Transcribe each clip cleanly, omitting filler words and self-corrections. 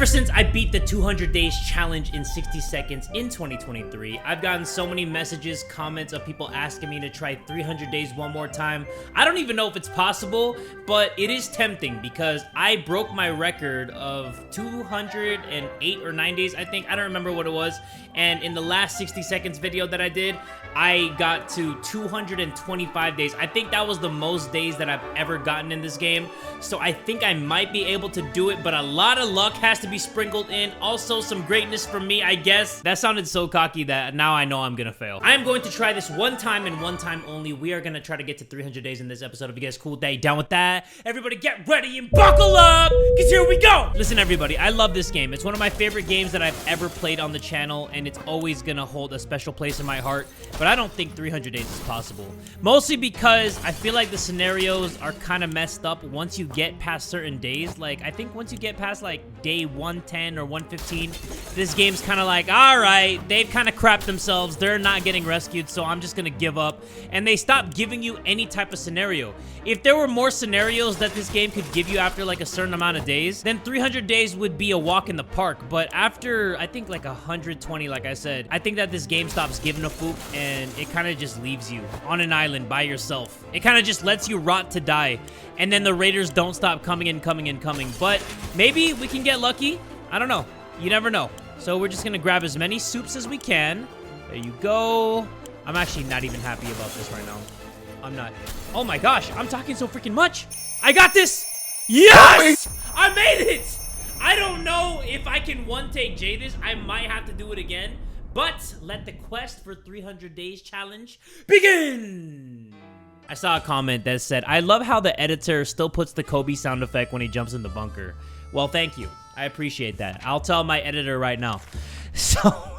Ever since I beat the 200 days challenge in 60 seconds in 2023, I've gotten so many messages, comments of people asking me to try 300 days one more time. I don't even know if it's possible, but it is tempting because I broke my record of 208 or 9 days, I think. I don't remember what it was. And in the last 60 seconds video that I did, I got to 225 days. I think that was the most days that I've ever gotten in this game. So I think I might be able to do it, but a lot of luck has to be sprinkled in. Also some greatness from me, I guess. That sounded so cocky that now I know I'm gonna fail. I am going to try this one time and one time only. We are gonna try to get to 300 days in this episode. If you guys cool, day down with that. Everybody get ready and buckle up, because here we go. Listen, everybody, I love this game. It's one of my favorite games that I've ever played on the channel, and it's always gonna hold a special place in my heart. But I don't think 300 days is possible. Mostly because I feel like the scenarios are kind of messed up once you get past certain days. Like, I think once you get past, like, day 110 or 115, this game's kind of like, alright, they've kind of crapped themselves. They're not getting rescued, so I'm just gonna give up. And they stopped giving you any type of scenario. If there were more scenarios that this game could give you after, like, a certain amount of days, then 300 days would be a walk in the park. But after, I think, like, 120, like I said, I think that this game stops giving a poop, and it kind of just leaves you on an island by yourself. It kind of just lets you rot to die. And then the raiders don't stop coming and coming and coming. But maybe we can get lucky. I don't know. You never know. So we're just going to grab as many soups as we can. There you go. I'm actually not even happy about this right now. I'm not. Oh my gosh. I'm talking so freaking much. I got this. Yes! I made it! I don't know if I can one-take J this. I might have to do it again. But let the quest for 300 days challenge begin! I saw a comment that said, I love how the editor still puts the Kubz sound effect when he jumps in the bunker. Well, thank you. I appreciate that. I'll tell my editor right now. So,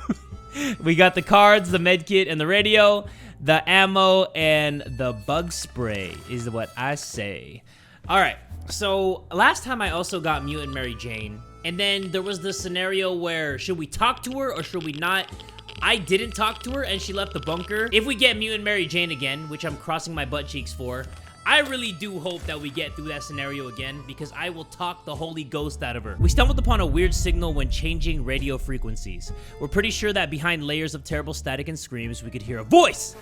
we got the cards, the medkit, and the radio, the ammo, and the bug spray is what I say. Alright, so last time I also got Mutant Mary Jane. And then there was this scenario where, should we talk to her or should we not? I didn't talk to her and she left the bunker. If we get Mutant Mary Jane again, which I'm crossing my butt cheeks for, I really do hope that we get through that scenario again because I will talk the holy ghost out of her. We stumbled upon a weird signal when changing radio frequencies. We're pretty sure that behind layers of terrible static and screams, we could hear a voice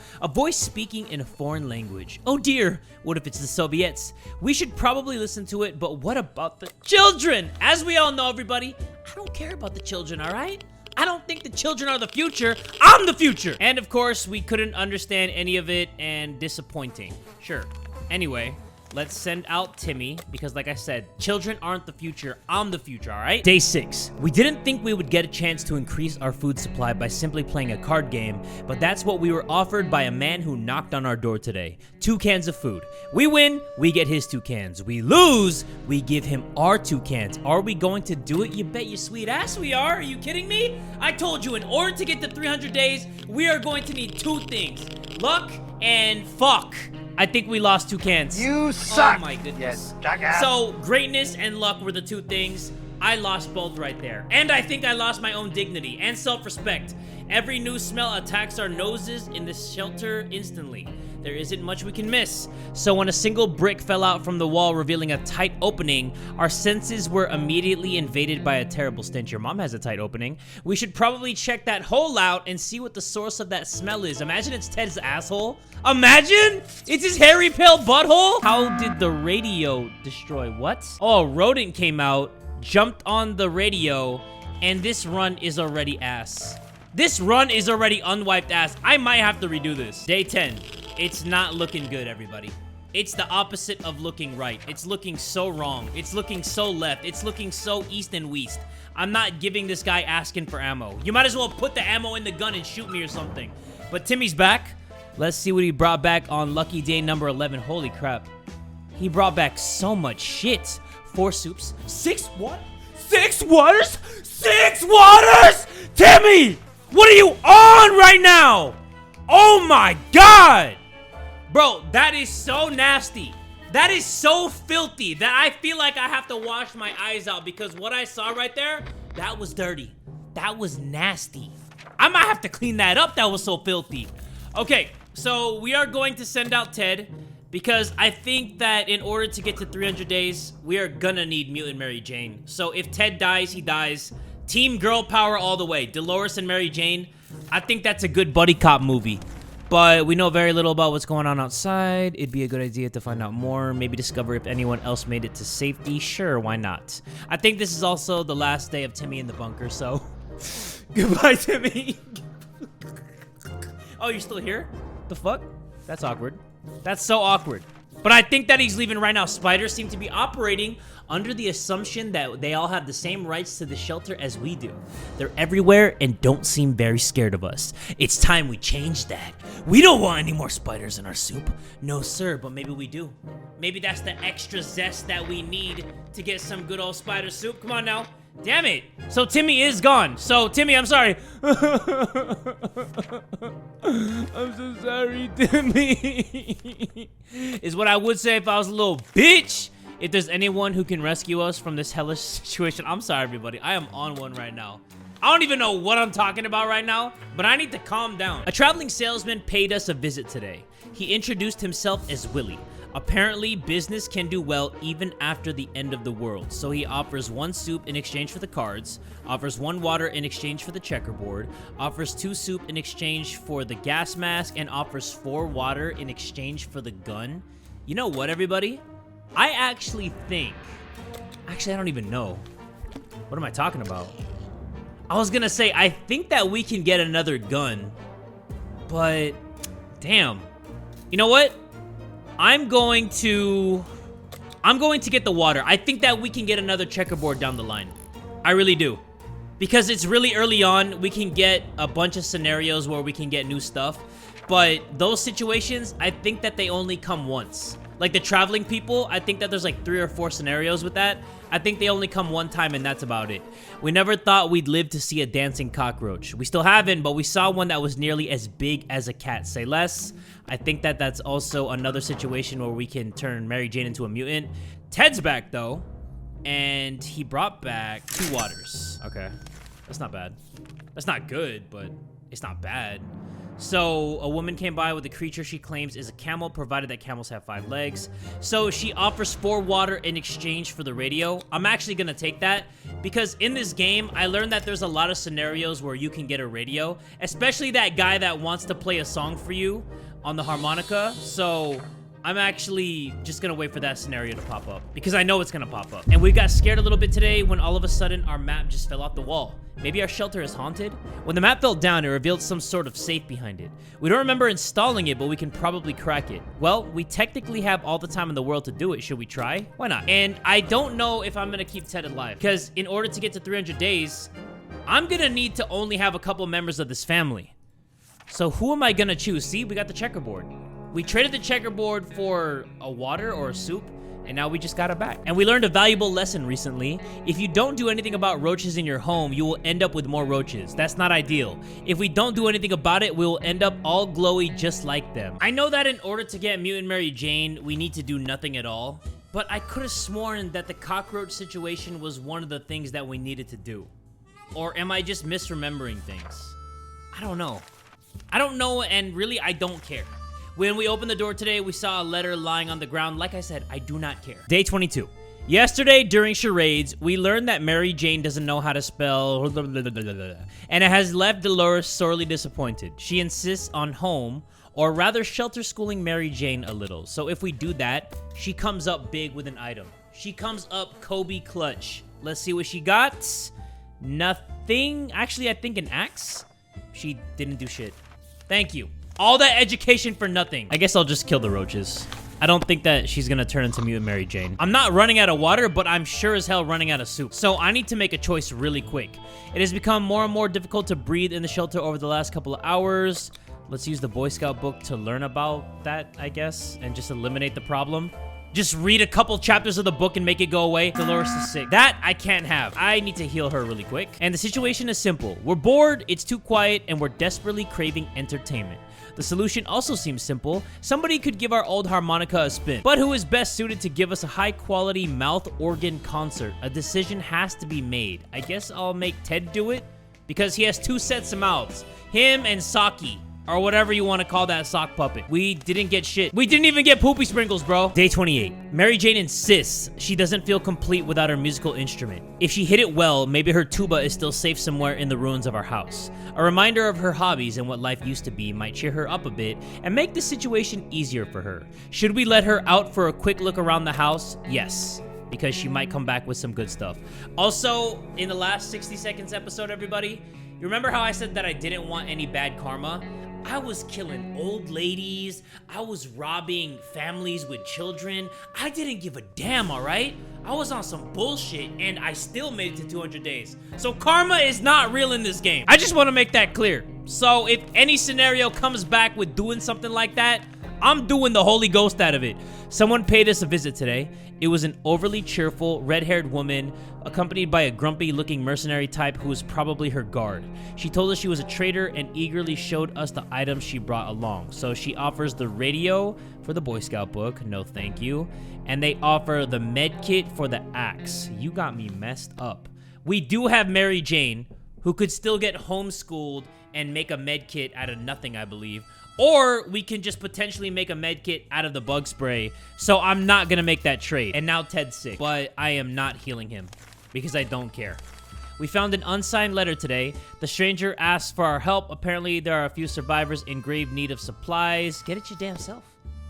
speaking in a foreign language. Oh dear, what if it's the Soviets? We should probably listen to it, but what about the children? As we all know, everybody, I don't care about the children, all right? I don't think the children are the future. I'm the future! And of course, we couldn't understand any of it and disappointing. Sure. Anyway, let's send out Timmy because like I said, children aren't the future. I'm the future, all right? Day 6. We didn't think we would get a chance to increase our food supply by simply playing a card game, but that's what we were offered by a man who knocked on our door today. 2 cans of food. We win, we get his 2 cans. We lose, we give him our 2 cans. Are we going to do it? You bet your sweet ass we are. Are you kidding me? I told you, in order to get to 300 days, we are going to need 2 things. Luck and fuck. I think we lost 2 cans. You suck! Oh my goodness. Yes, jackass. So, greatness and luck were the 2 things. I lost both right there. And I think I lost my own dignity and self-respect. Every new smell attacks our noses in this shelter instantly. There isn't much we can miss. So when a single brick fell out from the wall revealing a tight opening, our senses were immediately invaded by a terrible stench. Your mom has a tight opening. We should probably check that hole out and see what the source of that smell is. Imagine it's Ted's asshole. Imagine it's his hairy pale butthole. How did the radio destroy what? Oh, a rodent came out, jumped on the radio, and this run is already ass. This run is already unwiped ass. I might have to redo this. Day 10. It's not looking good, everybody. It's the opposite of looking right. It's looking so wrong. It's looking so left. It's looking so east and west. I'm not giving this guy asking for ammo. You might as well put the ammo in the gun and shoot me or something. But Timmy's back. Let's see what he brought back on lucky day number 11. Holy crap. He brought back so much shit. 4 soups. 6 what? 6 waters? 6 waters? Timmy! What are you on right now? Oh my god! Bro, that is so nasty. That is so filthy that I feel like I have to wash my eyes out because what I saw right there, that was dirty. That was nasty. I might have to clean that up. That was so filthy. Okay, so we are going to send out Ted. because I think that in order to get to 300 days, we are gonna need Mutant Mary Jane. So if Ted dies, he dies. Team girl power all the way. Dolores and Mary Jane. I think that's a good buddy cop movie. But we know very little about what's going on outside. It'd be a good idea to find out more. Maybe discover if anyone else made it to safety. Sure, why not? I think this is also the last day of Timmy in the bunker, so... Goodbye, Timmy. Oh, you're still here? The fuck? That's awkward. That's so awkward. But I think that he's leaving right now. Spiders seem to be operating under the assumption that they all have the same rights to the shelter as we do. They're everywhere and don't seem very scared of us. It's time we change that. We don't want any more spiders in our soup. No, sir, but maybe we do. Maybe that's the extra zest that we need to get some good old spider soup. Come on now. Damn it. So Timmy is gone. So Timmy, I'm sorry. I'm so sorry, Timmy. Is what I would say if I was a little bitch. If there's anyone who can rescue us from this hellish situation, I'm sorry, everybody. I am on one right now. I don't even know what I'm talking about right now, but I need to calm down. A traveling salesman paid us a visit today. He introduced himself as Willie. Apparently, business can do well even after the end of the world. So he offers 1 soup in exchange for the cards, offers 1 water in exchange for the checkerboard, offers 2 soup in exchange for the gas mask, and offers 4 water in exchange for the gun. You know what, everybody? I actually think... Actually, I don't even know. What am I talking about? I was gonna say, I think that we can get another gun. But... Damn. You know what? I'm going to get the water. I think that we can get another checkerboard down the line. I really do. Because it's really early on. We can get a bunch of scenarios where we can get new stuff. But those situations, I think that they only come once. Like the traveling people, I think that there's like 3 or 4 scenarios with that. I think they only come one time and that's about it. We never thought we'd live to see a dancing cockroach. We still haven't, but we saw one that was nearly as big as a cat. Say less. I think that that's also another situation where we can turn Mary Jane into a mutant. Ted's back though, and he brought back 2 waters. Okay, that's not bad. That's not good, but it's not bad. So a woman came by with a creature she claims is a camel, provided that camels have 5 legs. So she offers 4 water in exchange for the radio. I'm actually gonna take that because in this game, I learned that there's a lot of scenarios where you can get a radio, especially that guy that wants to play a song for you on the harmonica. So I'm actually just gonna wait for that scenario to pop up because I know it's gonna pop up. And we got scared a little bit today when all of a sudden our map just fell off the wall. Maybe our shelter is haunted? When the map fell down, it revealed some sort of safe behind it. We don't remember installing it, but we can probably crack it. Well, we technically have all the time in the world to do it. Should we try? Why not? And I don't know if I'm gonna keep Ted alive because in order to get to 300 days, I'm gonna need to only have a couple members of this family. So who am I gonna choose? See, we got the checkerboard. We traded the checkerboard for a water or a soup, and now we just got it back. And we learned a valuable lesson recently. If you don't do anything about roaches in your home, you will end up with more roaches. That's not ideal. If we don't do anything about it, we will end up all glowy just like them. I know that in order to get Mutant Mary Jane, we need to do nothing at all, but I could have sworn that the cockroach situation was one of the things that we needed to do. Or am I just misremembering things? I don't know. I don't know, and really, I don't care. When we opened the door today, we saw a letter lying on the ground. Like I said, I do not care. Day 22. Yesterday, during charades, we learned that Mary Jane doesn't know how to spell and it has left Dolores sorely disappointed. She insists on home, or rather shelter schooling Mary Jane a little. So if we do that, she comes up big with an item. She comes up Kobe clutch. Let's see what she got. Nothing. Actually, I think an axe. She didn't do shit. Thank you. All that education for nothing. I guess I'll just kill the roaches. I don't think that she's gonna turn into Mutant Mary Jane. I'm not running out of water, but I'm sure as hell running out of soup. So I need to make a choice really quick. It has become more and more difficult to breathe in the shelter over the last couple of hours. Let's use the Boy Scout book to learn about that, I guess, and just eliminate the problem. Just read a couple chapters of the book and make it go away. Dolores is sick. That I can't have. I need to heal her really quick. And the situation is simple. We're bored, it's too quiet, and we're desperately craving entertainment. The solution also seems simple. Somebody could give our old harmonica a spin. But who is best suited to give us a high-quality mouth organ concert? A decision has to be made. I guess I'll make Ted do it because he has 2 sets of mouths. Him and Saki. or whatever you want to call that sock puppet. We didn't get shit. We didn't even get poopy sprinkles, bro. Day 28. Mary Jane insists she doesn't feel complete without her musical instrument. If she hit it well, maybe her tuba is still safe somewhere in the ruins of our house. A reminder of her hobbies and what life used to be might cheer her up a bit and make the situation easier for her. Should we let her out for a quick look around the house? Yes, because she might come back with some good stuff. Also, in the last 60 seconds episode, everybody, you remember how I said that I didn't want any bad karma? I was killing old ladies. I was robbing families with children. I didn't give a damn, all right? I was on some bullshit, and I still made it to 200 days. So karma is not real in this game. I just want to make that clear. So if any scenario comes back with doing something like that, I'm doing the Holy Ghost out of it. Someone paid us a visit today. It was an overly cheerful, red-haired woman accompanied by a grumpy-looking mercenary type who was probably her guard. She told us she was a traitor and eagerly showed us the items she brought along. So she offers the radio for the Boy Scout book, no thank you, and they offer the med kit for the axe. You got me messed up. We do have Mary Jane, who could still get homeschooled and make a med kit out of nothing, I believe. Or we can just potentially make a med kit out of the bug spray. So I'm not gonna make that trade. And now Ted's sick, but I am not healing him because I don't care. We found an unsigned letter today. The stranger asked for our help. Apparently there are a few survivors in grave need of supplies. Get it your damn self.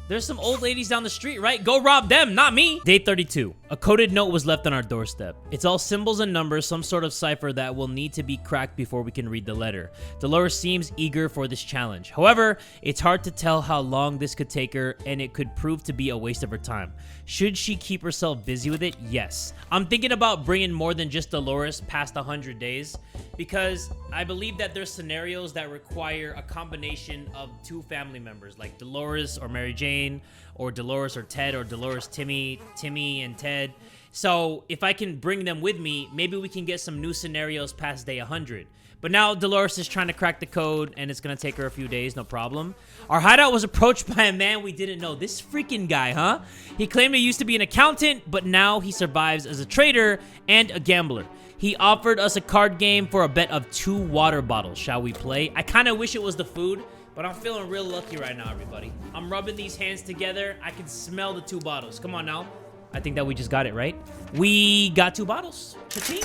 There's some old ladies down the street, right? Go rob them, not me. Day 32. A coded note was left on our doorstep. It's all symbols and numbers, some sort of cipher that will need to be cracked before we can read the letter. Dolores seems eager for this challenge. However, it's hard to tell how long this could take her, and it could prove to be a waste of her time. Should she keep herself busy with it? Yes. I'm thinking about bringing more than just Dolores past 100 days, because I believe that there's scenarios that require a combination of two family members, like Dolores or Mary Jane, or Dolores or Ted, or Dolores, Timmy and Ted. So if I can bring them with me, maybe we can get some new scenarios past day 100. But now Dolores is trying to crack the code, and it's gonna take her a few days, no problem. Our hideout was approached by a man we didn't know. This freaking guy, huh? He claimed he used to be an accountant, but now he survives as a trader and a gambler. He offered us a card game for a bet of 2 water bottles. Shall we play? I kind of wish it was the food, but I'm feeling real lucky right now, everybody. I'm rubbing these hands together. I can smell the 2 bottles. Come on now. I think that we just got it, right? We got 2 bottles. Cha-ching.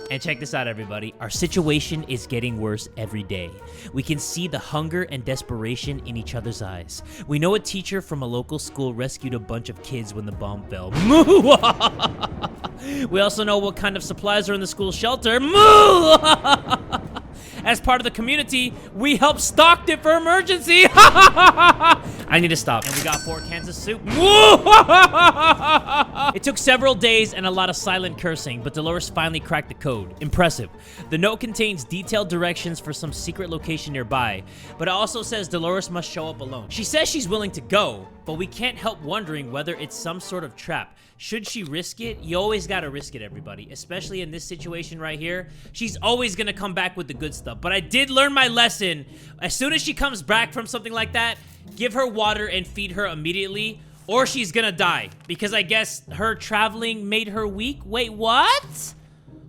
And check this out, everybody. Our situation is getting worse every day. We can see the hunger and desperation in each other's eyes. We know a teacher from a local school rescued a bunch of kids when the bomb fell. We also know what kind of supplies are in the school shelter. As part of the community, we helped stock it for emergency. I need to stop. And we got 4 cans of soup. It took several days and a lot of silent cursing, but Dolores finally cracked the code. Impressive. The note contains detailed directions for some secret location nearby, but it also says Dolores must show up alone. She says she's willing to go, but we can't help wondering whether it's some sort of trap. Should she risk it? You always gotta risk it, everybody. Especially in this situation right here. She's always gonna come back with the good stuff. But I did learn my lesson. As soon as she comes back from something like that, give her water and feed her immediately, or she's gonna die. Because I guess her traveling made her weak. Wait, what?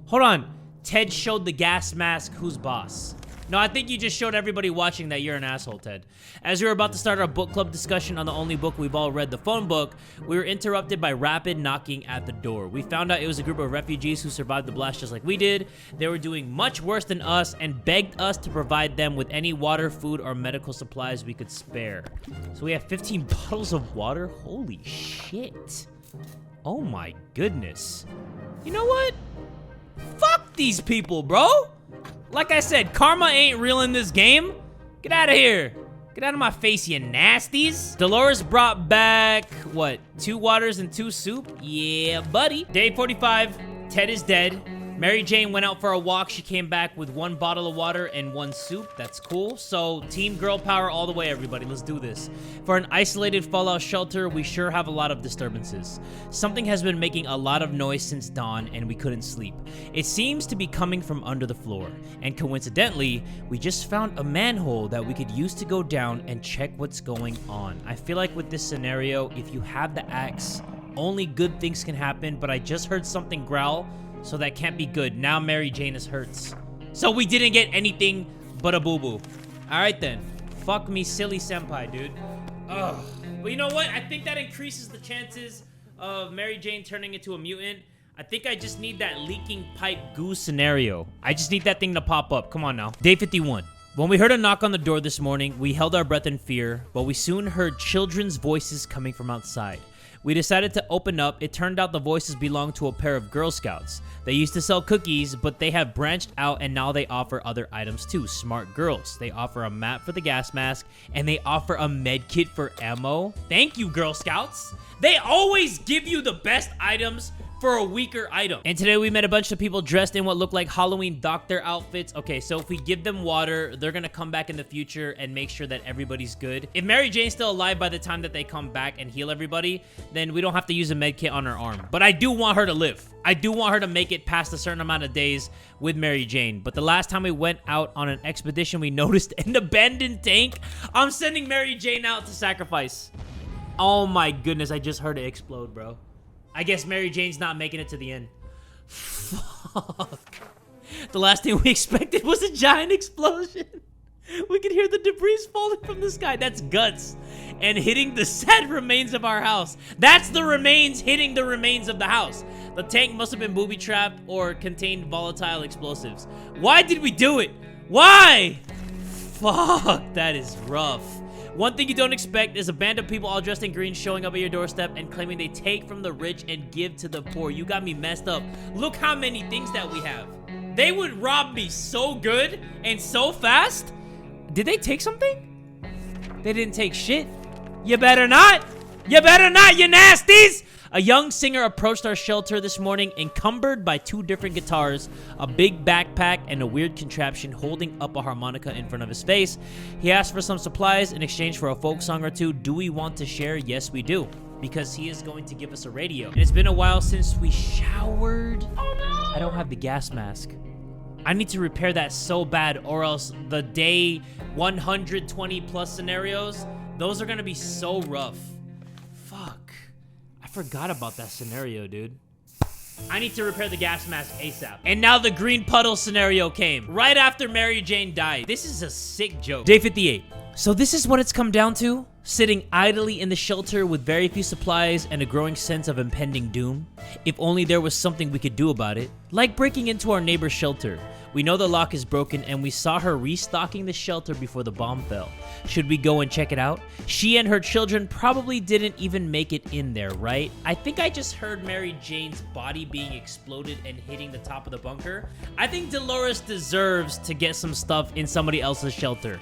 Hold on. Ted showed the gas mask. Who's boss? No, I think you just showed everybody watching that you're an asshole, Ted. As we were about to start our book club discussion on the only book we've all read, the phone book, we were interrupted by rapid knocking at the door. We found out it was a group of refugees who survived the blast just like we did. They were doing much worse than us and begged us to provide them with any water, food, or medical supplies we could spare. So we have 15 bottles of water? Holy shit. Oh my goodness. You know what? Fuck these people, bro. Like I said, karma ain't real in this game. Get out of here. Get out of my face, you nasties. Dolores brought back, what, 2 waters and 2 soup? Yeah, buddy. Day 45, Ted is dead. Mary Jane went out for a walk. She came back with 1 bottle of water and 1 soup. That's cool. So, team girl power all the way, everybody. Let's do this. For an isolated fallout shelter, we sure have a lot of disturbances. Something has been making a lot of noise since dawn, and we couldn't sleep. It seems to be coming from under the floor. And coincidentally, we just found a manhole that we could use to go down and check what's going on. I feel like with this scenario, if you have the axe, only good things can happen, but I just heard something growl. So that can't be good. Now Mary Jane is hurts. So we didn't get anything but a boo-boo. All right, then. Fuck me, silly senpai, dude. Ugh. But you know what? I think that increases the chances of Mary Jane turning into a mutant. I think I just need that leaking pipe goo scenario. I just need that thing to pop up. Come on now. Day 51. When we heard a knock on the door this morning, we held our breath in fear, but we soon heard children's voices coming from outside. We decided to open up. It turned out the voices belonged to a pair of Girl Scouts. They used to sell cookies, but they have branched out and now they offer other items too. Smart girls. They offer a map for the gas mask and they offer a med kit for ammo. Thank you, Girl Scouts. They always give you the best items for a weaker item. And today we met a bunch of people dressed in what look like Halloween doctor outfits. Okay, so if we give them water, they're gonna come back in the future and make sure that everybody's good. If Mary Jane's still alive by the time that they come back and heal everybody, then we don't have to use a med kit on her arm. But I do want her to live. I do want her to make it past a certain amount of days with Mary Jane. But the last time we went out on an expedition, we noticed an abandoned tank. I'm sending Mary Jane out to sacrifice. Oh my goodness, I just heard it explode, bro. I guess Mary Jane's not making it to the end. Fuck. The last thing we expected was a giant explosion. We could hear the debris falling from the sky. That's guts. And hitting the sad remains of our house. That's the remains hitting the remains of the house. The tank must have been booby-trapped or contained volatile explosives. Why did we do it? Why? Fuck, that is rough. One thing you don't expect is a band of people all dressed in green showing up at your doorstep and claiming they take from the rich and give to the poor. You got me messed up. Look how many things that we have. They would rob me so good and so fast. Did they take something? They didn't take shit. You better not. You better not, you nasties. A young singer approached our shelter this morning encumbered by 2 different guitars, a big backpack, and a weird contraption holding up a harmonica in front of his face. He asked for some supplies in exchange for a folk song or two. Do we want to share? Yes, we do. Because he is going to give us a radio. And it's been a while since we showered. Oh no! I don't have the gas mask. I need to repair that so bad, or else the day 120 plus scenarios, those are gonna be so rough. Fuck. I forgot about that scenario, dude. I need to repair the gas mask ASAP. And now the green puddle scenario came right after Mary Jane died. This is a sick joke. Day 58. So this is what it's come down to? Sitting idly in the shelter with very few supplies and a growing sense of impending doom? If only there was something we could do about it. Like breaking into our neighbor's shelter. We know the lock is broken and we saw her restocking the shelter before the bomb fell. Should we go and check it out? She and her children probably didn't even make it in there, right? I think I just heard Mary Jane's body being exploded and hitting the top of the bunker. I think Dolores deserves to get some stuff in somebody else's shelter.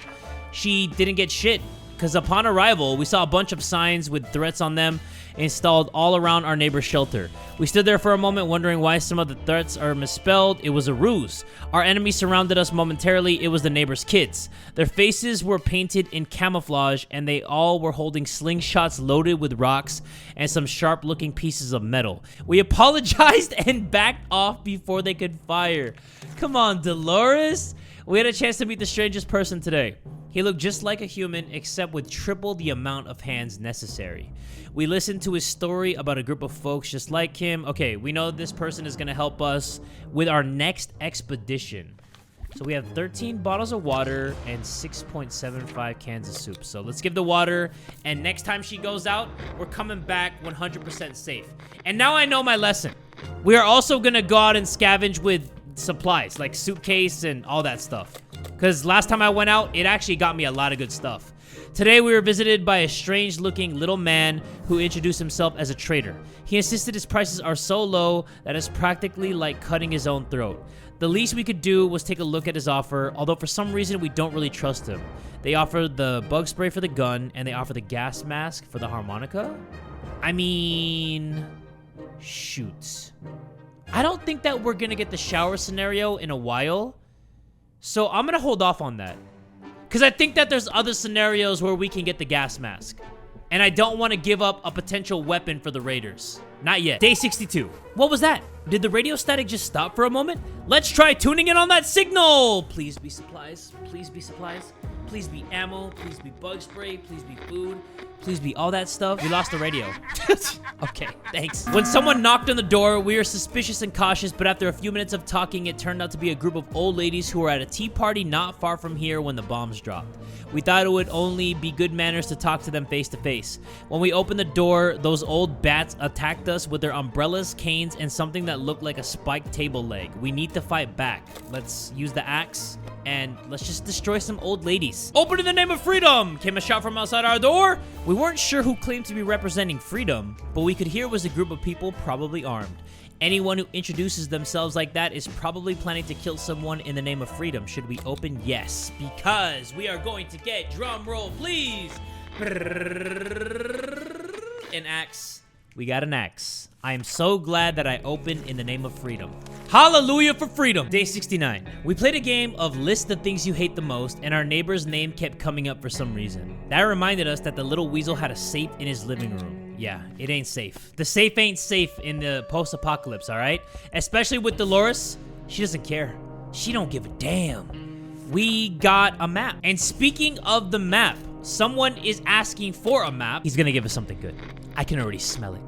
She didn't get shit. Because upon arrival, we saw a bunch of signs with threats on them installed all around our neighbor's shelter. We stood there for a moment wondering why some of the threats are misspelled. It was a ruse. Our enemies surrounded us momentarily. It was the neighbor's kids. Their faces were painted in camouflage and they all were holding slingshots loaded with rocks and some sharp-looking pieces of metal. We apologized and backed off before they could fire. Come on, Dolores. We had a chance to meet the strangest person today. He looked just like a human, except with triple the amount of hands necessary. We listened to his story about a group of folks just like him. Okay, we know this person is going to help us with our next expedition. So we have 13 bottles of water and 6.75 cans of soup. So let's give the water, and next time she goes out, we're coming back 100% safe. And now I know my lesson. We are also going to go out and scavenge with supplies, like suitcase and all that stuff. Because last time I went out, it actually got me a lot of good stuff. Today, we were visited by a strange-looking little man who introduced himself as a trader. He insisted his prices are so low that it's practically like cutting his own throat. The least we could do was take a look at his offer, although for some reason we don't really trust him. They offer the bug spray for the gun, and they offer the gas mask for the harmonica? I mean, shoot. I don't think that we're gonna get the shower scenario in a while. So I'm gonna hold off on that. Because I think that there's other scenarios where we can get the gas mask. And I don't want to give up a potential weapon for the raiders. Not yet. Day 62. What was that? Did the radio static just stop for a moment? Let's try tuning in on that signal! Please be supplies. Please be supplies. Please be ammo. Please be bug spray. Please be food. Please be all that stuff. We lost the radio. Okay, thanks. When someone knocked on the door, we were suspicious and cautious, but after a few minutes of talking, it turned out to be a group of old ladies who were at a tea party not far from here when the bombs dropped. We thought it would only be good manners to talk to them face to face. When we opened the door, those old bats attacked us with their umbrellas, canes, and something that looked like a spiked table leg. We need to fight back. Let's use the axe, and let's just destroy some old ladies. Open in the name of freedom! Came a shot from outside our door. We weren't sure who claimed to be representing freedom, but we could hear it was a group of people probably armed. Anyone who introduces themselves like that is probably planning to kill someone in the name of freedom. Should we open? Yes, because we are going to get, drum roll please, an axe. We got an axe. I am so glad that I opened in the name of freedom. Hallelujah for freedom. Day 69. We played a game of list the things you hate the most, and our neighbor's name kept coming up for some reason. That reminded us that the little weasel had a safe in his living room. Yeah, it ain't safe. The safe ain't safe in the post-apocalypse, all right? Especially with Dolores. She doesn't care. She don't give a damn. We got a map. And speaking of the map, someone is asking for a map. He's gonna give us something good. I can already smell it.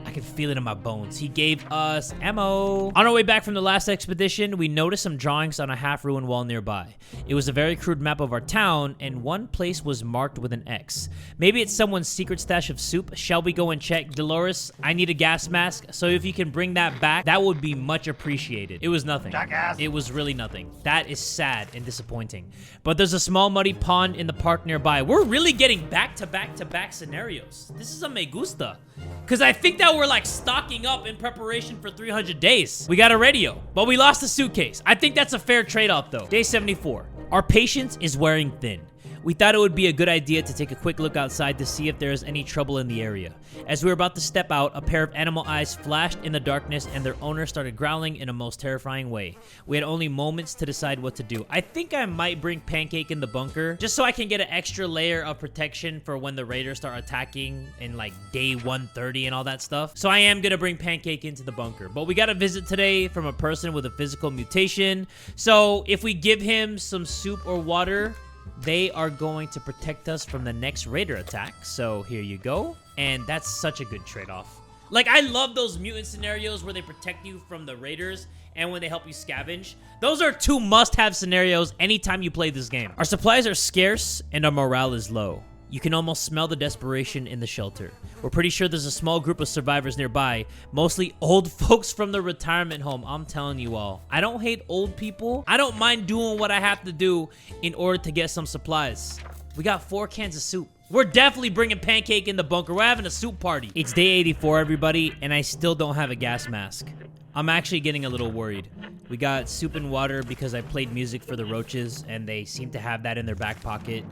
I can feel it in my bones. He gave us ammo. On our way back from the last expedition, we noticed some drawings on a half-ruined wall nearby. It was a very crude map of our town, and one place was marked with an X. Maybe it's someone's secret stash of soup. Shall we go and check? Dolores, I need a gas mask, so if you can bring that back, that would be much appreciated. It was nothing. Jackass. It was really nothing. That is sad and disappointing. But there's a small muddy pond in the park nearby. We're really getting back-to-back-to-back scenarios. This is a me gusta. Because I think that we're like stocking up in preparation for 300 days. We got a radio, but we lost the suitcase. I think that's a fair trade-off though. Day 74. Our patience is wearing thin. We thought it would be a good idea to take a quick look outside to see if there is any trouble in the area. As we were about to step out, a pair of animal eyes flashed in the darkness and their owner started growling in a most terrifying way. We had only moments to decide what to do. I think I might bring Pancake in the bunker just so I can get an extra layer of protection for when the raiders start attacking in like day 130 and all that stuff. So I am gonna bring Pancake into the bunker. But we got a visit today from a person with a physical mutation. So if we give him some soup or water, they are going to protect us from the next raider attack. So here you go. And that's such a good trade-off. Like, I love those mutant scenarios where they protect you from the raiders and when they help you scavenge. Those are two must-have scenarios anytime you play this game. Our supplies are scarce and our morale is low. You can almost smell the desperation in the shelter. We're pretty sure there's a small group of survivors nearby, mostly old folks from the retirement home. I'm telling you all, I don't hate old people. I don't mind doing what I have to do in order to get some supplies. We got 4 cans of soup. We're definitely bringing Pancake in the bunker. We're having a soup party. It's day 84, everybody, and I still don't have a gas mask. I'm actually getting a little worried. We got soup and water because I played music for the roaches, and they seem to have that in their back pocket.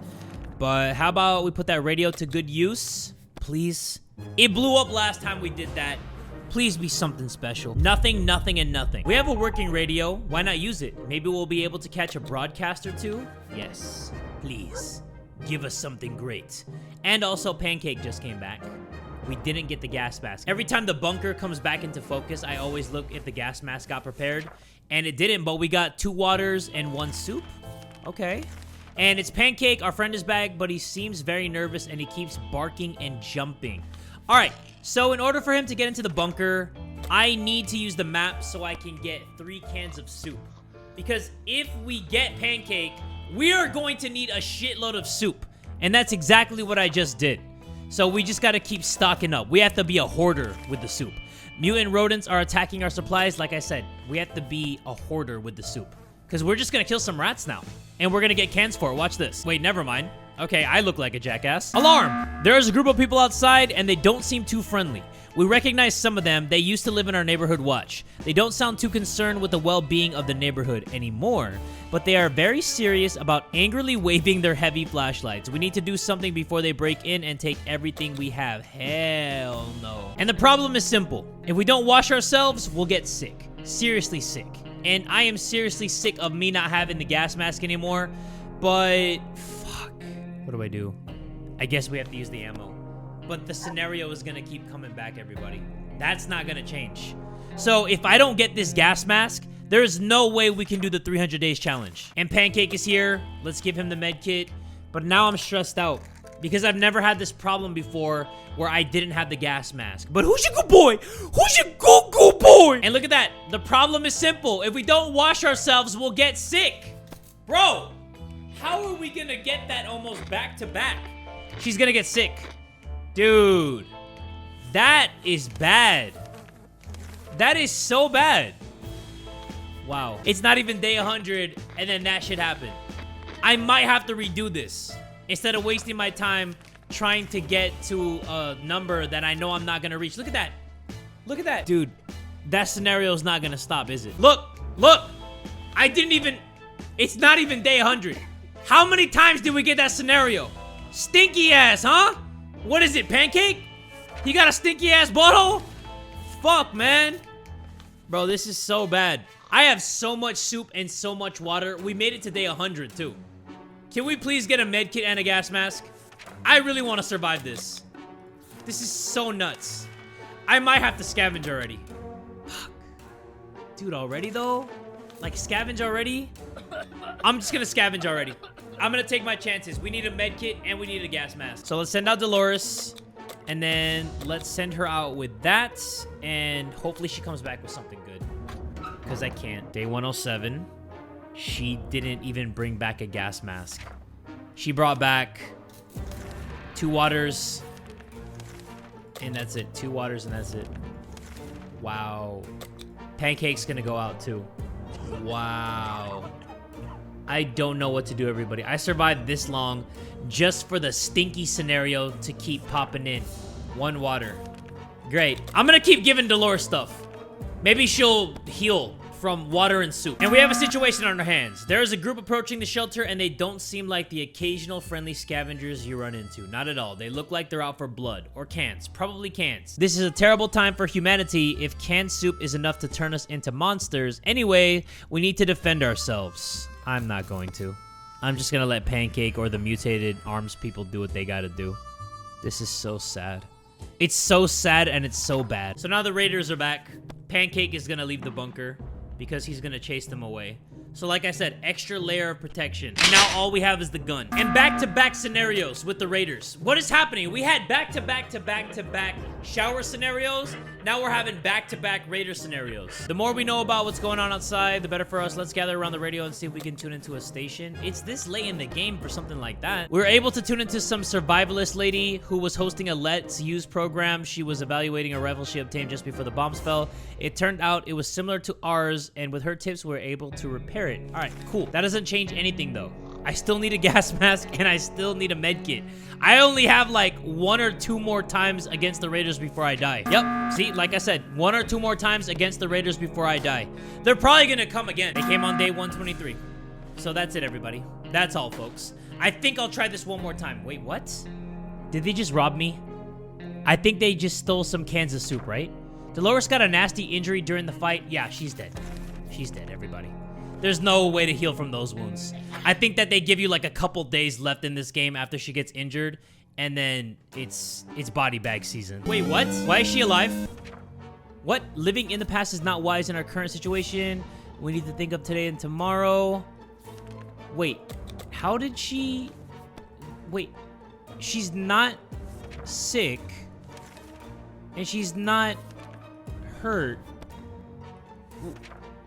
But how about we put that radio to good use, please? It blew up last time we did that. Please be something special. Nothing, nothing, and nothing. We have a working radio. Why not use it? Maybe we'll be able to catch a broadcast or two? Yes, please. Give us something great. And also, Pancake just came back. We didn't get the gas mask. Every time the bunker comes back into focus, I always look if the gas mask got prepared. And it didn't, but we got 2 waters and 1 soup. Okay. And it's Pancake. Our friend is back, but he seems very nervous and he keeps barking and jumping. All right, so in order for him to get into the bunker, I need to use the map so I can get 3 cans of soup. Because if we get Pancake, we are going to need a shitload of soup. And that's exactly what I just did. So we just got to keep stocking up. We have to be a hoarder with the soup. Mutant rodents are attacking our supplies. Like I said, we have to be a hoarder with the soup. Because we're just going to kill some rats now. And we're going to get cans for it. Watch this. Wait, never mind. Okay, I look like a jackass. Alarm! There is a group of people outside, and they don't seem too friendly. We recognize some of them. They used to live in our neighborhood watch. They don't sound too concerned with the well-being of the neighborhood anymore, but they are very serious about angrily waving their heavy flashlights. We need to do something before they break in and take everything we have. Hell no. And the problem is simple. If we don't wash ourselves, we'll get sick. Seriously sick. And I am seriously sick of me not having the gas mask anymore. But, fuck. What do I do? I guess we have to use the ammo. But the scenario is going to keep coming back, everybody. That's not going to change. So, if I don't get this gas mask, there's no way we can do the 300 days challenge. And Pancake is here. Let's give him the med kit. But now I'm stressed out because I've never had this problem before where I didn't have the gas mask. But who's your good boy? Who's your good boy? And look at that. The problem is simple. If we don't wash ourselves, we'll get sick. Bro, how are we gonna get that almost back to back? She's gonna get sick. Dude, that is bad. That is so bad. Wow. It's not even day 100 and then that shit happened. I might have to redo this instead of wasting my time trying to get to a number that I know I'm not gonna reach. Look at that. Look at that. Dude, that scenario is not gonna stop, is it? Look, look. I didn't even, it's not even day 100. How many times did we get that scenario? Stinky ass, huh? What is it, Pancake? He got a stinky ass butthole? Fuck, man. Bro, this is so bad. I have so much soup and so much water. We made it to day 100, too. Can we please get a med kit and a gas mask? I really want to survive this. This is so nuts. I might have to scavenge already. Fuck. Dude, already, though? Like, scavenge already? I'm just gonna scavenge already. I'm gonna take my chances. We need a med kit and we need a gas mask. So let's send out Dolores. And then let's send her out with that. And hopefully she comes back with something good. Because I can't. Day 107. She didn't even bring back a gas mask. She brought back 2 waters. And that's it. 2 waters and that's it. Wow. Pancake's gonna go out too. Wow. I don't know what to do, everybody. I survived this long just for the stinky scenario to keep popping in. 1 water. Great. I'm gonna keep giving Dolores stuff. Maybe she'll heal from water and soup. And we have a situation on our hands. There is a group approaching the shelter and they don't seem like the occasional friendly scavengers you run into. Not at all. They look like they're out for blood or cans. Probably cans. This is a terrible time for humanity if canned soup is enough to turn us into monsters. Anyway, we need to defend ourselves. I'm not going to. I'm just gonna let Pancake or the mutated arms people do what they gotta do. This is so sad. It's so sad and it's so bad. So now the raiders are back. Pancake is gonna leave the bunker because he's gonna chase them away. So like I said, extra layer of protection. And now all we have is the gun. And back-to-back scenarios with the raiders. What is happening? We had back-to-back-to-back-to-back shower scenarios. Now we're having back-to-back raider scenarios. The more we know about what's going on outside, the better for us. Let's gather around the radio and see if we can tune into a station. It's this late in the game for something like that. We were able to tune into some survivalist lady who was hosting a Let's Use program. She was evaluating a rifle she obtained just before the bombs fell. It turned out it was similar to ours, and with her tips, we were able to repair it. All right, cool. That doesn't change anything, though. I still need a gas mask, and I still need a med kit. I only have like 1 or 2 more times against the raiders before I die. Yep. See, like I said, 1 or 2 more times against the raiders before I die. They're probably gonna come again. They came on day 123. So that's it, everybody. That's all, folks. I think I'll try this one more time. Wait, what? Did they just rob me? I think they just stole some cans of soup, right? Dolores got a nasty injury during the fight. Yeah, she's dead. She's dead, everybody. There's no way to heal from those wounds. I think that they give you like a couple days left in this game after she gets injured, and then it's body bag season. Wait, what? Why is she alive? What? Living in the past is not wise in our current situation. We need to think of today and tomorrow. Wait, how did she... Wait, she's not sick, and she's not hurt.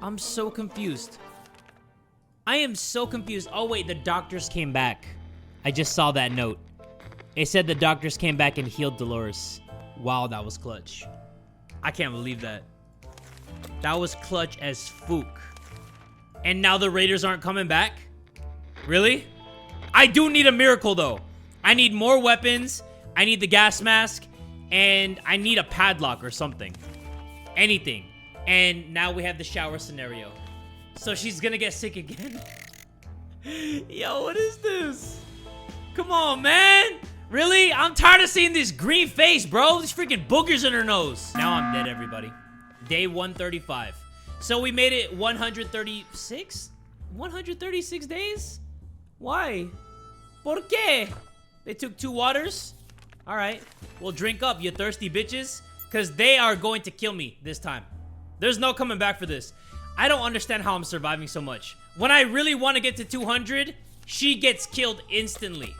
I'm so confused. I am so confused. Oh, wait, the doctors came back. I just saw that note. It said the doctors came back and healed Dolores. Wow, that was clutch. I can't believe that. That was clutch as fook. And now the raiders aren't coming back? Really? I do need a miracle, though. I need more weapons. I need the gas mask. And I need a padlock or something. Anything. And now we have the shower scenario. So she's gonna get sick again. Yo, what is this? Come on, man. Really? I'm tired of seeing this green face, bro. These freaking boogers in her nose. Now I'm dead, everybody. Day 135. So we made it 136? 136 days? Why? ¿Por qué? They took 2 waters? All right. Well, drink up, you thirsty bitches. Because they are going to kill me this time. There's no coming back for this. I don't understand how I'm surviving so much. When I really want to get to 200, she gets killed instantly.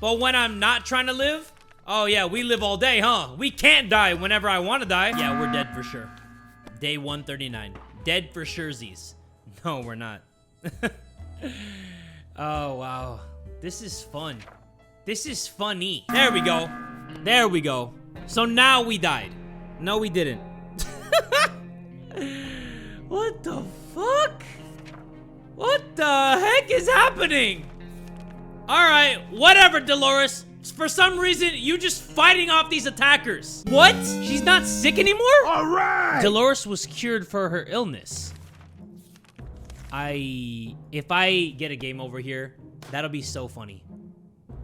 But when I'm not trying to live, oh yeah, we live all day, huh? We can't die whenever I want to die. Yeah, we're dead for sure. Day 139. Dead for surezies. No, we're not. Oh, wow. This is fun. This is funny. There we go. There we go. So now we died. No, we didn't. What the fuck? What the heck is happening? Alright, whatever, Dolores. For some reason, you just fighting off these attackers. What? She's not sick anymore? Alright! Dolores was cured for her illness. If I get a game over here, that'll be so funny.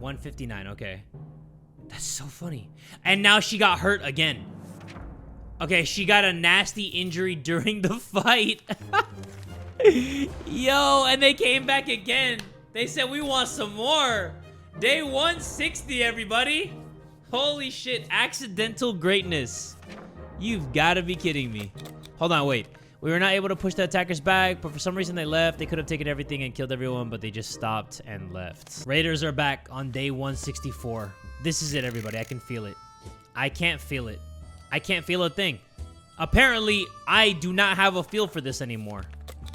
159, okay. That's so funny. And now she got hurt again. Okay, she got a nasty injury during the fight. Yo, and they came back again. They said, we want some more. Day 160, everybody. Holy shit, accidental greatness. You've got to be kidding me. Hold on, wait. We were not able to push the attackers back, but for some reason they left. They could have taken everything and killed everyone, but they just stopped and left. Raiders are back on day 164. This is it, everybody. I can feel it. I can't feel it. I can't feel a thing. Apparently, I do not have a feel for this anymore.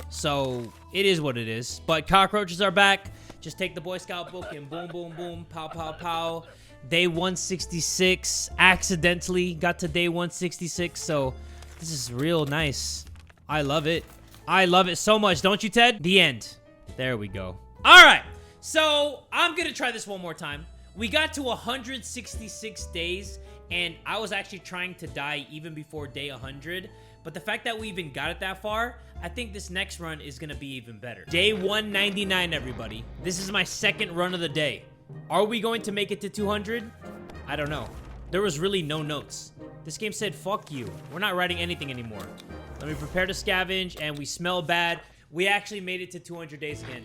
So, it is what it is. But cockroaches are back. Just take the Boy Scout book and boom, boom, boom, pow, pow, pow. Day 166. Accidentally got to day 166. So, this is real nice. I love it. I love it so much. Don't you, Ted? The end. There we go. All right. So, I'm going to try this one more time. We got to 166 days, and I was actually trying to die even before day 100. But the fact that we even got it that far, I think this next run is going to be even better. Day 199, everybody. This is my second run of the day. Are we going to make it to 200? I don't know. There was really no notes. This game said, fuck you. We're not writing anything anymore. Let me prepare to scavenge, and we smell bad. We actually made it to 200 days again.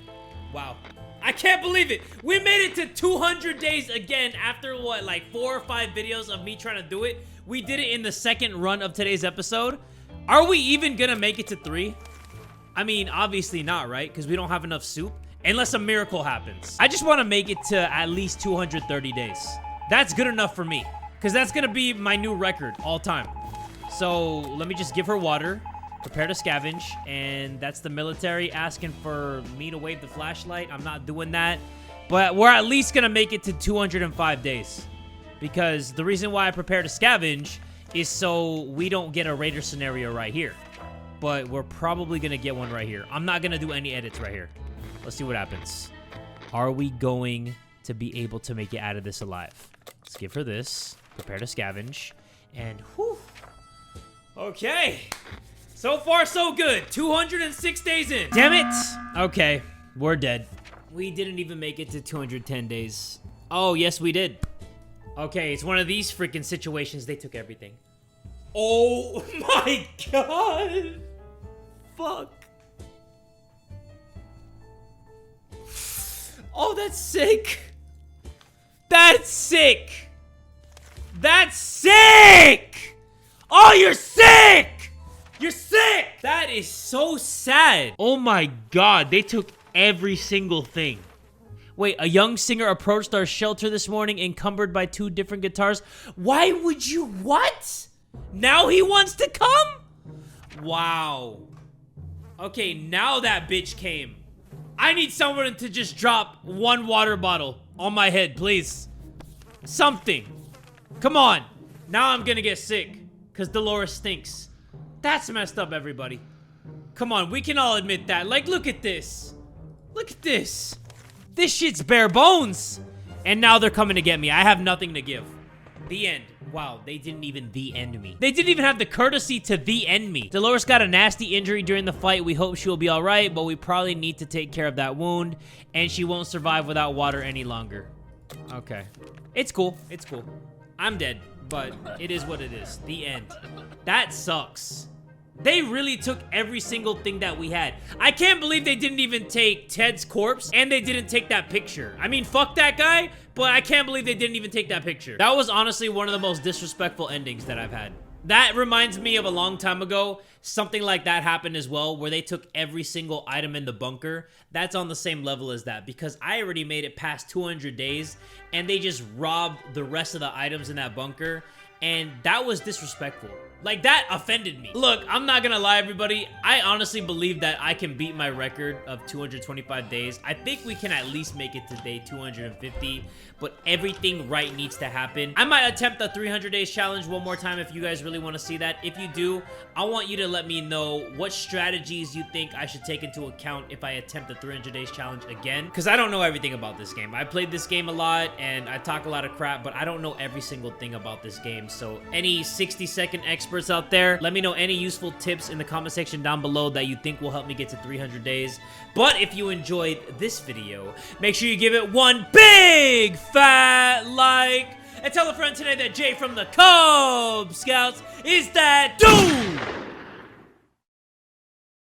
Wow. I can't believe it. We made it to 200 days again after, what, like 4 or 5 videos of me trying to do it. We did it in the second run of today's episode. Are we even gonna make it to 3? I mean, obviously not, right? Because we don't have enough soup. Unless a miracle happens. I just want to make it to at least 230 days. That's good enough for me. Because that's gonna be my new record all time. So, let me just give her water. Prepare to scavenge, and that's the military asking for me to wave the flashlight. I'm not doing that, but we're at least gonna make it to 205 days, because the reason why I prepare to scavenge is so we don't get a raider scenario right here, but we're probably gonna get one right here. I'm not gonna do any edits right here. Let's see what happens. Are we going to be able to make it out of this alive? Let's give her this. Prepare to scavenge, and whew. Okay. So far, so good. 206 days in. Damn it. Okay, we're dead. We didn't even make it to 210 days. Oh, yes, we did. Okay, it's one of these freaking situations. They took everything. Oh, my God. Fuck. Oh, that's sick. That's sick. That's sick. Oh, you're sick. You're sick! That is so sad. Oh my God, they took every single thing. Wait, a young singer approached our shelter this morning encumbered by 2 different guitars. Why would you, what? Now he wants to come? Wow. Okay, now that bitch came. I need someone to just drop 1 water bottle on my head, please. Something. Come on. Now I'm gonna get sick, because Dolores stinks. That's messed up, everybody. Come on, we can all admit that. Like, look at this. Look at this. This shit's bare bones. And now they're coming to get me. I have nothing to give. The end. Wow, they didn't even the end me. They didn't even have the courtesy to the end me. Dolores got a nasty injury during the fight. We hope she'll be all right, but we probably need to take care of that wound, and she won't survive without water any longer. Okay. It's cool. It's cool. I'm dead, but it is what it is. The end. That sucks. They really took every single thing that we had. I can't believe they didn't even take Ted's corpse, and they didn't take that picture. I mean, fuck that guy, but I can't believe they didn't even take that picture. That was honestly one of the most disrespectful endings that I've had. That reminds me of a long time ago. Something like that happened as well, where they took every single item in the bunker. That's on the same level as that, because I already made it past 200 days, and they just robbed the rest of the items in that bunker, and that was disrespectful. Like, that offended me. Look, I'm not gonna lie, everybody. I honestly believe that I can beat my record of 225 days. I think we can at least make it to day 250, but everything right needs to happen. I might attempt the 300 days challenge one more time if you guys really want to see that. If you do, I want you to let me know what strategies you think I should take into account if I attempt the 300 days challenge again, because I don't know everything about this game. I played this game a lot, and I talk a lot of crap, but I don't know every single thing about this game. So any 60-second experts out there, let me know any useful tips in the comment section down below that you think will help me get to 300 days. But if you enjoyed this video, make sure you give it one big fat like, and tell a friend today that Jay from the Kubz Scouts is that dude!